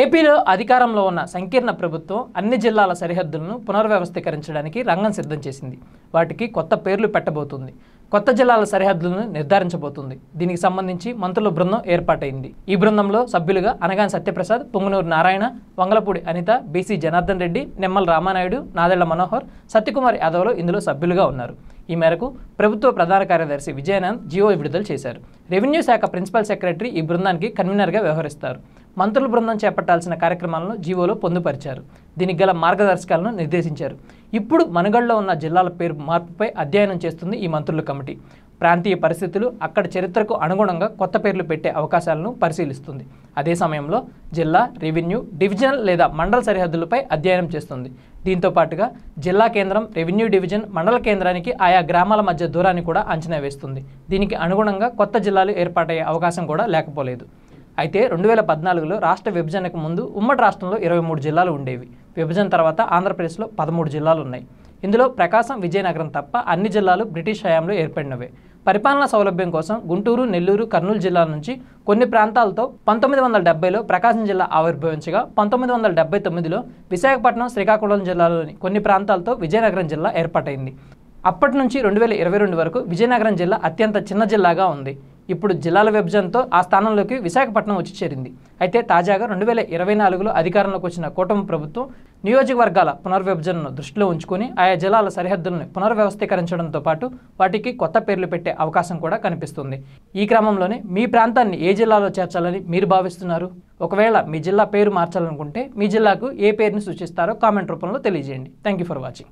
ఏపీలో అధికారంలో ఉన్న సంకీర్ణ ప్రభుత్వం అన్ని జిల్లాల సరిహద్దులను పునర్వ్యవస్థీకరించడానికి రంగం సిద్ధం చేసింది. వాటికి కొత్త పేర్లు పెట్టబోతుంది. కొత్త జిల్లాల సరిహద్దులను నిర్ధారించబోతుంది. దీనికి సంబంధించి మంత్రుల బృందం ఏర్పాటైంది. ఈ బృందంలో సభ్యులుగా అనగాని సత్యప్రసాద్, పొంగునూరు నారాయణ, వంగలపూడి అనిత, బీసీ జనార్దన్ రెడ్డి, నిమ్మల రామానాయుడు, నాదెళ్ల మనోహర్, సత్యకుమార్ యాదవ్లు ఇందులో సభ్యులుగా ఉన్నారు. ఈ మేరకు ప్రభుత్వ ప్రధాన కార్యదర్శి విజయానంద్ జీవో విడుదల చేశారు. రెవెన్యూ శాఖ ప్రిన్సిపల్ సెక్రటరీ ఈ బృందానికి కన్వీనర్గా వ్యవహరిస్తారు. మంత్రుల బృందం చేపట్టాల్సిన కార్యక్రమాలను జీవోలో పొందుపరిచారు. దీనికి గల మార్గదర్శకాలను నిర్దేశించారు. ఇప్పుడు మనుగడలో ఉన్న జిల్లాల పేరు మార్పుపై అధ్యయనం చేస్తుంది ఈ మంత్రుల కమిటీ. ప్రాంతీయ పరిస్థితులు, అక్కడ చరిత్రకు అనుగుణంగా కొత్త పేర్లు పెట్టే అవకాశాలను పరిశీలిస్తుంది. అదే సమయంలో జిల్లా, రెవెన్యూ, డివిజనల్ లేదా మండల సరిహద్దులపై అధ్యయనం చేస్తుంది. దీంతో పాటుగా జిల్లా కేంద్రం, రెవెన్యూ డివిజన్, మండల కేంద్రానికి ఆయా గ్రామాల మధ్య దూరాన్ని కూడా అంచనా వేస్తుంది. దీనికి అనుగుణంగా కొత్త జిల్లాలు ఏర్పాటయ్యే అవకాశం కూడా లేకపోలేదు. అయితే 2014లో రాష్ట్ర విభజనకు ముందు ఉమ్మడి రాష్ట్రంలో 23 జిల్లాలు ఉండేవి. విభజన తర్వాత ఆంధ్రప్రదేశ్లో 13 జిల్లాలు ఉన్నాయి. ఇందులో ప్రకాశం, విజయనగరం తప్ప అన్ని జిల్లాలు బ్రిటిష్ హయాంలో ఏర్పడినవే. పరిపాలనా సౌలభ్యం కోసం గుంటూరు, నెల్లూరు, కర్నూలు జిల్లాల నుంచి కొన్ని ప్రాంతాలతో 1970లో ప్రకాశం జిల్లా ఆవిర్భవించగా 1979లో విశాఖపట్నం, శ్రీకాకుళం జిల్లాలోని కొన్ని ప్రాంతాలతో విజయనగరం జిల్లా ఏర్పాటైంది. అప్పటి నుంచి 2022 వరకు విజయనగరం జిల్లా అత్యంత చిన్న జిల్లాగా ఉంది. ఇప్పుడు జిల్లాల విభజనతో ఆ స్థానంలోకి విశాఖపట్నం వచ్చి చేరింది. అయితే తాజాగా 2024లో అధికారంలోకి వచ్చిన కూటమి ప్రభుత్వం నియోజకవర్గాల పునర్విభజనను దృష్టిలో ఉంచుకొని ఆయా జిల్లాల సరిహద్దులను పునర్వ్యవస్థీకరించడంతో పాటు వాటికి కొత్త పేర్లు పెట్టే అవకాశం కూడా కనిపిస్తుంది. ఈ క్రమంలోనే మీ ప్రాంతాన్ని ఏ జిల్లాలో చేర్చాలని మీరు భావిస్తున్నారు? ఒకవేళ మీ జిల్లా పేరు మార్చాలనుకుంటే మీ జిల్లాకు ఏ పేరుని సూచిస్తారో కామెంట్ రూపంలో తెలియజేయండి. Thank you for watching.